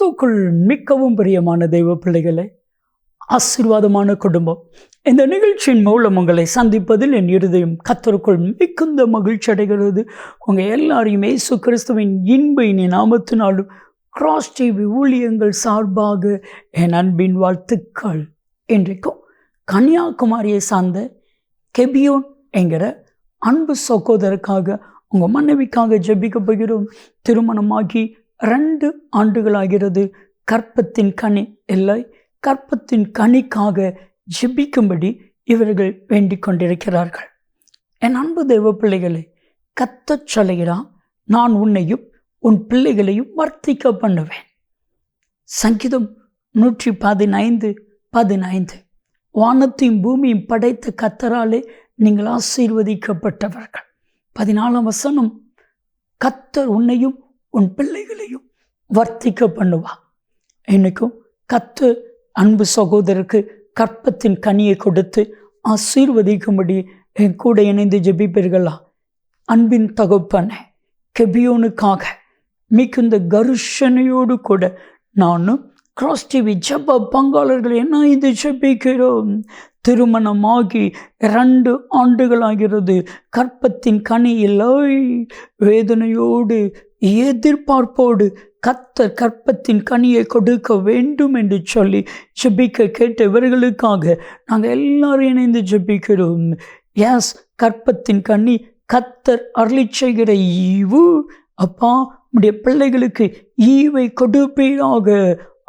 கிறிஸ்துவுக்குள் மிகவும் பிரியமான தெய்வ பிள்ளைகளே, ஆசீர்வாதமான குடும்பம், இந்த நிகழ்ச்சியின் மூலம் உங்களை சந்திப்பதில் என் இருதயம் கர்த்தருக்குள் மிகுந்த மகிழ்ச்சி அடைகிறது. உங்கள் எல்லாரையும் இயேசு கிறிஸ்துவின் இன்ப இனி நாமத்தினாலும் கிராஸ் டிவி ஊழியங்கள் சார்பாக என் அன்பின் வாழ்த்துக்கள். இன்றைக்கும் கன்னியாகுமரியை சார்ந்த கெபியோன் என்கிற அன்பு சகோதரருக்காக, உங்கள் மனைவிக்காக ஜெபிக்க போகிறோம். திருமணமாகி 2 ஆண்டுகளாகிறது. கற்பத்தின் கனி இல்லை, கற்பத்தின் கனிக்காக ஜெபிக்கும்படி இவர்கள் வேண்டிக் கொண்டிருக்கிறார்கள். என் அன்பு தெய்வ பிள்ளைகளை, கர்த்தர் சொல்லுகிறான், நான் உன்னையும் உன் பிள்ளைகளையும் வர்த்திக்க பண்ணுவேன். சங்கீதம் 115:15 வானத்தையும் பூமியும் படைத்த கர்த்தராலே நீங்கள் ஆசீர்வதிக்கப்பட்டவர்கள். 14ஆம் வசனம், கர்த்தர் உன்னையும் உன் பிள்ளைகளையும் வர்த்திக்க பண்ணுவார். இன்னைக்கும் கர்த்தர் அன்பு சகோதரருக்கு கற்பத்தின் கனியை கொடுத்து ஆசீர்வதிக்கும்படி என் கூட இணைந்து ஜெபிப்பீர்களா? அன்பின் தகப்பனே, கெபியோனுக்காக மிகுந்த கருஷனையோடு கூட நானும் கிராஸ் டிவி ஜெப பங்காளர்கள் இணைந்து ஜெபிக்கிறோம். திருமணமாகி 2 ஆண்டுகளாகிறது. கற்பத்தின் கனி இல்லை. வேதனையோடு எதிர்பார்ப்போடு கர்த்தர் கற்பத்தின் கனியை கொடுக்க வேண்டும் என்று சொல்லி ஜெபிக்க கேட்ட இவர்களுக்காக நாங்கள் எல்லாரும் இணைந்து ஜெபிக்கிறோம். எஸ், கற்பத்தின் கனி கர்த்தர் அருளி செய்கிற ஈவு. அப்பா, உடைய பிள்ளைகளுக்கு ஈவை கொடுப்பீராக,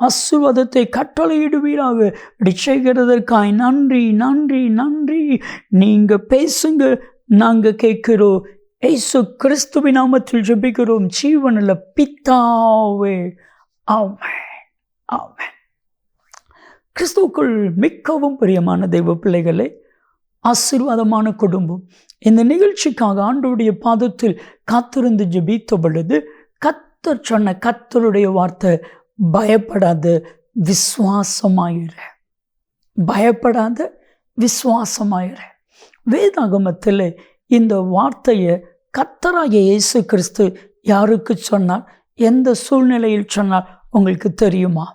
ஆசீர்வாதத்தை கட்டளையிடுவீராக. இப்படி செய்கிறதற்காய் நன்றி நன்றி நன்றி. நீங்கள் பேசுங்க, நாங்கள் கேட்கிறோம். இயேசு கிறிஸ்துவின் நாமத்தில் ஜெபிக்கிறோம் ஜீவனுள்ள பிதாவே, ஆமென் ஆமென். கிறிஸ்துவுக்குள் மிகவும் பிரியமான தெய்வ பிள்ளைகளே, ஆசீர்வாதமான குடும்பம், இந்த நிகழ்ச்சிக்காக ஆண்டவருடைய பாதத்தில் காத்திருந்து ஜெபித்த பொழுது கர்த்தர் சொன்ன கர்த்தருடைய வார்த்தை, பயப்படாத விசுவாசமாயிர. பயப்படாத விசுவாசமாயிர. வேதாகமத்தில் இந்த வார்த்தையை கர்த்தராகிய இயேசு கிறிஸ்து யாருக்கு சொன்னார், எந்த சூழ்நிலையில் சொன்னார் உங்களுக்கு தெரியுமா?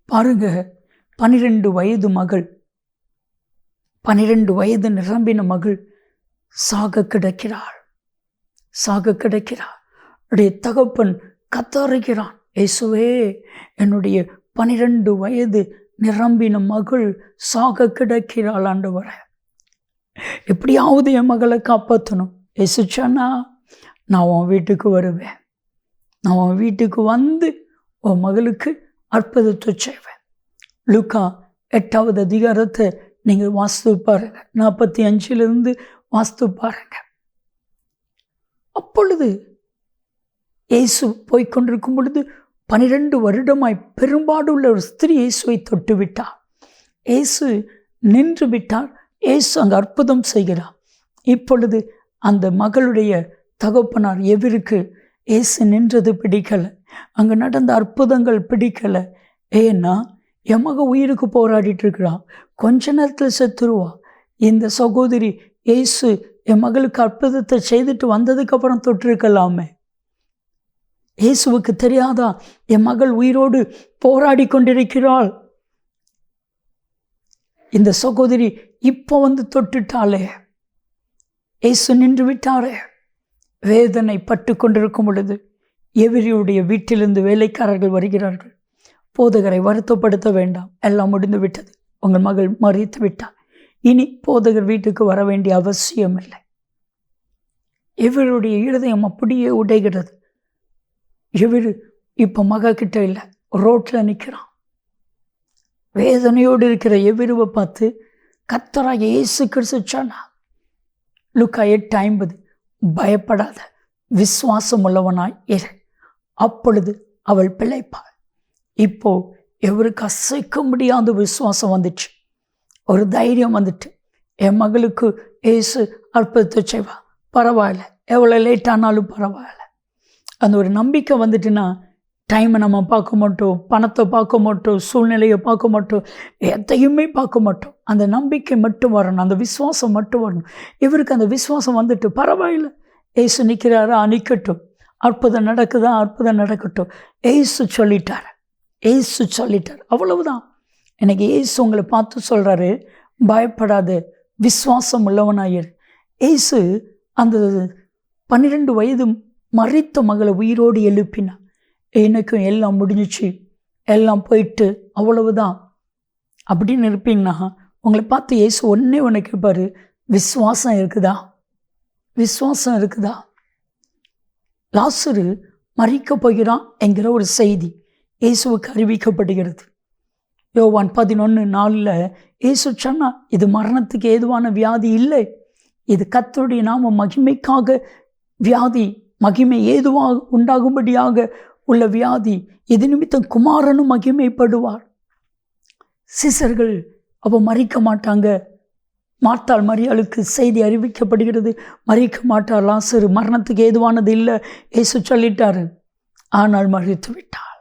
பாருங்க, 12 வயது மகள், 12 வயது நிரம்பின மகள் சாக கிடக்கிறாள். உடைய தகப்பன் கத்தறுகிறான், இயேசுவே, என்னுடைய 12 வயது நிரம்பின மகள் சாக கிடக்கிறாள் ஆண்டவரே, எப்படியாவது என் மகளை காப்பாற்றணும். இயேசு சொன்னா, நான் உன் வீட்டுக்கு வருவேன், நான் உன் வீட்டுக்கு வந்து உன் மகளுக்கு அற்புதத்தை செய்வேன். லூக்கா 8ஆவது அதிகாரத்தை நீங்கள் வாசித்து பாருங்க, 45 வாசித்து பாருங்க. அப்பொழுது இயேசு போய்கொண்டிருக்கும் பொழுது 12 வருடமாய் பெரும்பாடுள்ள ஒரு ஸ்திரீ இயேசுவை தொட்டு விட்டார். இயேசு நின்று விட்டார். இயேசு அங்கே அற்புதம் செய்கிறார். இப்பொழுது அந்த மகளுடைய தகப்பனார் எவருக்கு இயேசு நின்றது பிடிக்கலை, அங்கே நடந்த அற்புதங்கள் பிடிக்கலை. ஏன்னா என் மக உயிருக்கு போராடிட்டு இருக்கிறான், கொஞ்ச நேரத்தில் செத்துருவா. இந்த சகோதரி இயேசு என் மகளுக்கு அற்புதத்தை செய்துட்டு வந்ததுக்கப்புறம் தொட்டிருக்கலாமே. இயேசுவுக்கு தெரியாதா என் மகள் உயிரோடு போராடி கொண்டிருக்கிறாள்? இந்த சகோதரி இப்போ வந்து தொட்டுட்டாளே, இயேசு நின்று விட்டாரே. வேதனை பட்டு கொண்டிருக்கும் பொழுது எவரியுடைய வீட்டிலிருந்து வேலைக்காரர்கள் வருகிறார்கள். போதகரை வருத்தப்படுத்த வேண்டாம், எல்லாம் முடிந்து விட்டது, உங்கள் மகள் மறித்து விட்டார், இனி போதகர் வீட்டுக்கு வர வேண்டிய அவசியம் இல்லை. இவருடைய இருதயம் அப்படியே உடைகிறது. இவர் இப்போ மக கிட்ட இல்லை, ரோட்டில் நிற்கிறான். வேதனையோடு இருக்கிற எவருவை பார்த்து கர்த்தராகிய இயேசு கிறிஸ்து சொன்னார், லூக்கா 8:50, பயப்படாத விசுவாசம் உள்ளவனாய் இரு, அப்பொழுது அவள் பிழைப்பாள். இப்போ எவருக்கு அசைக்க முடியாத விசுவாசம் வந்துச்சு, ஒரு தைரியம் வந்துட்டு, என் மகளுக்கு இயேசு அற்புதத்தை செய்வா, பரவாயில்ல, எவ்வளோ லேட் ஆனாலும் பரவாயில்ல. அந்த ஒரு நம்பிக்கை வந்துட்டுன்னா டைமை நம்ம பார்க்க மாட்டோம், பணத்தை பார்க்க மாட்டோம், சூழ்நிலையை பார்க்க மாட்டோம், எதையுமே பார்க்க மாட்டோம். அந்த நம்பிக்கை மட்டும் வரணும், அந்த விசுவாசம் மட்டும் வரணும். இவருக்கு அந்த விசுவாசம் வந்துட்டு, பரவாயில்ல, இயேசு நிற்கிறாரா, நிற்கட்டும், அற்புதம் நடக்குதா, அற்புதம் நடக்கட்டும். ஏசு சொல்லிட்டார், ஏசு சொல்லிட்டார், அவ்வளவுதான். எனக்கு ஏசு உங்களை பார்த்து சொல்கிறாரு, பயப்படாது, விசுவாசம் உள்ளவனாயிரு. ஏசு அந்த 12 வயது மரித்த மகளை உயிரோடு எழுப்பினார். எனக்கும் எல்லாம் முடிஞ்சிச்சு, எல்லாம் போயிட்டு அவ்வளவுதான் அப்படின்னு இருப்பீங்கன்னா உங்களை பார்த்து ஏசு ஒன்றே ஒன்று கேட்பாரு, விசுவாசம் இருக்குதா, விசுவாசம் இருக்குதா? லாசரு மரிக்க போகிறான் என்கிற ஒரு செய்தி இயேசுவுக்கு அறிவிக்கப்படுகிறது. யோவான் 11:4 இயேசு சொன்னா, இது மரணத்துக்கு ஏதுவான வியாதி இல்லை, இது கர்த்தருடைய நாம மகிமைக்காக வியாதி, மகிமை ஏதுவாக உண்டாகும்படியாக உள்ள வியாதி. இது நிமித்தம் குமாரனும் மகிமைப்படுவார். சீசர்கள் அப்போ மரிக்க மாட்டாங்க. மார்த்தாள் மரியாளுக்கு செய்தி அறிவிக்கப்படுகிறது, மரிக்க மாட்டார், லாசரு மரணத்துக்கு ஏதுவானது இல்லை, இயேசு சொல்லிட்டாரு. ஆனால் மரித்து விட்டாள்,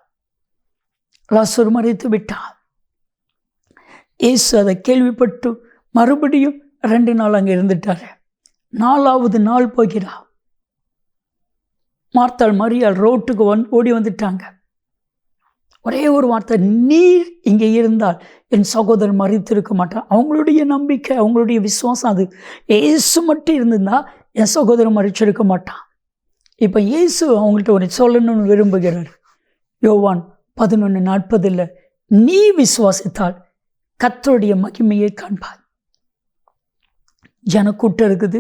லாசரு மரித்து விட்டாள். இயேசு அதை கேள்விப்பட்டு மறுபடியும் 2 நாள் அங்கே இருந்துட்டார். 4வது நாள் போகிறா. மார்த்தாள் மரியாள் ரோட்டுக்கு ஓடி வந்துட்டாங்க. ஒரே ஒரு வார்த்தை, நீர் இங்கே இருந்தால் என் சகோதரன் மரித்திருக்க மாட்டான். அவங்களுடைய நம்பிக்கை, அவங்களுடைய விசுவாசம் அது. இயேசு மட்டும் இருந்திருந்தா என் சகோதரன் மரிச்சிருக்க மாட்டான். இப்போ இயேசு அவங்கள்ட்ட ஒரு சொல்லணும்னு விரும்புகிறார். யோவான் 11:40 நீ விசுவாசித்தால் கர்த்தருடைய மகிமையை காண்பாய். ஜனக்கூட்டம் இருக்குது,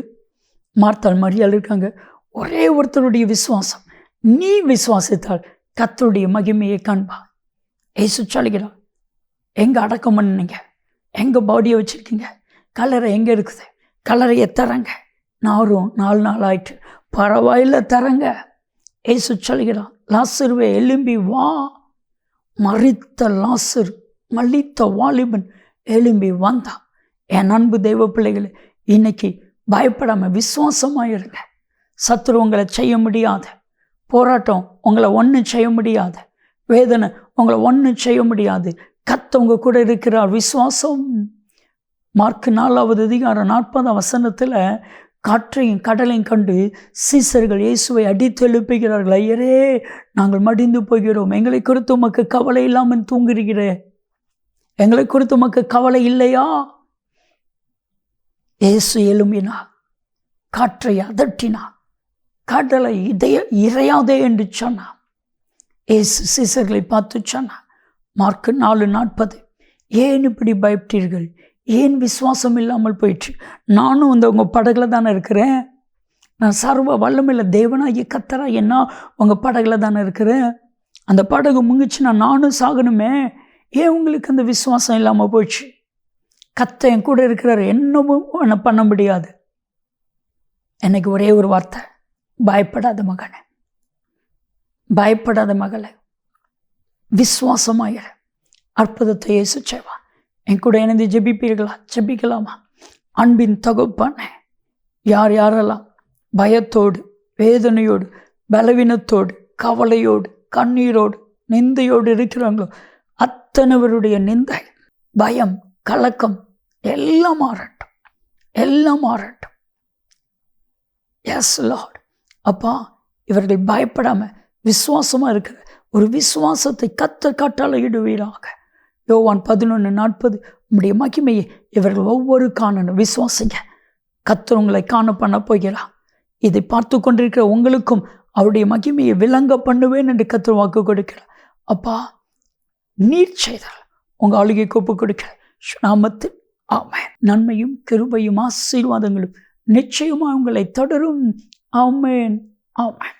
மார்த்தாள் மரியாள் இருக்காங்க. ஒரே ஒருத்தருடைய விசுவாசம், நீ விசுவாசித்தால் கர்த்தருடைய மகிமையை காண்பாய். இயேசு சொல்லுகிறார், எங்கே அடக்கம் பண்ணீங்க, எங்கே பாடியை வச்சுருக்கீங்க, கல்லறை எங்கே இருக்குது, கல்லறையை தரங்க. 4 நாள் ஆயிட்டு, பரவாயில்ல தரங்க. இயேசு சொல்லுகிறார், லாசருவே எழும்பி வா. மரித்த லாசர், மலித்த வாலிபன் எழும்பி வந்தான். என் அன்பு தெய்வ பிள்ளைகளை, இன்னைக்கு பயப்படாமல் விசுவாசமாக இருங்க. சத்துரு உங்களை செய்ய முடியாத, போராட்டம் உங்களை ஒன்றும் செய்ய முடியாது, வேதனை உங்களை ஒன்றும் செய்ய முடியாது. கர்த்தர் உங்க கூட இருக்கிறார். விசுவாசம். மார்க் 4:40 காற்றையும் கடலையும் கண்டு சீசர்கள் இயேசுவை அடித்து எழுப்புகிறார்கள். ஐயரே, நாங்கள் மடிந்து போகிறோம், எங்களை குறித்து உமக்கு கவலை இல்லாமல் தூங்குகிறீரே, எங்களை குறித்து உமக்கு கவலை இல்லையா? இயேசு எழும்பினார், காற்றை அதட்டினார், கடலை இறையாதே என்று சொன்னார். இயேசு சீசர்களை பார்த்து சொன்னார், மார்க் 4:40 ஏன் இப்படி பயப்பட்டீர்கள், ஏன் விசுவாசம் இல்லாமல் போயிடுச்சு? நானும் உங்கள் படகுல தானே இருக்கிறேன், நான் சர்வ வல்லமையில தேவனாகிய கர்த்தரா என்ன உங்கள் படகுல தானே இருக்கிறேன். அந்த படகு முங்கிச்சுன்னா நானும் சாகணுமே, ஏன் உங்களுக்கு அந்த விசுவாசம் இல்லாமல் போயிடுச்சு? கர்த்தர் என் கூட இருக்கிறார், என்னவும் பண்ண முடியாது. எனக்கு ஒரே ஒரு வார்த்தை, பயப்படாத மகனே, பயப்படாத மகளே, விசுவாசமாயிர, அற்புதத்தை இயேசு செய்வான். என் கூட இணைந்து ஜெபிப்பீர்களா? ஜெபிக்கலாமா? அன்பின் தகப்பனே, யார் யாரெல்லாம் பயத்தோடு, வேதனையோடு, பலவீனத்தோடு, கவலையோடு, கண்ணீரோடு, நிந்தையோடு இருக்கிறாங்களோ, அத்தனைவருடைய நிந்தை, பயம், கலக்கம் எல்லாம் மாறட்டும், எல்லாம் மாறட்டும். Yes lord. அப்பா, இவர்கள் பயப்படாம விசுவாசமா இருக்கிற ஒரு விசுவாசத்தை கர்த்தர் கட்டளையிடுவீராக. யோவான் 11:40 உம்முடைய மகிமையை இவர்கள் ஒவ்வொரு காணணும். விசுவாசிங்க, கர்த்தர் உங்களை காண பண்ண போகிறார். இதை பார்த்து கொண்டிருக்கிற உங்களுக்கும் அவருடைய மகிமையை விளங்க பண்ணுவேன் என்று கர்த்தர் வாக்கு கொடுக்கிறார். அப்பா, நீர் செய்தால் உங்கள் ஆளுகை ஒப்பு கொடுக்கிற நாமத்தில் ஆமென். நன்மையும் கிருபையும் ஆசீர்வாதங்களும் நிச்சயமாக உங்களை தொடரும். ஆமென், ஆமென்.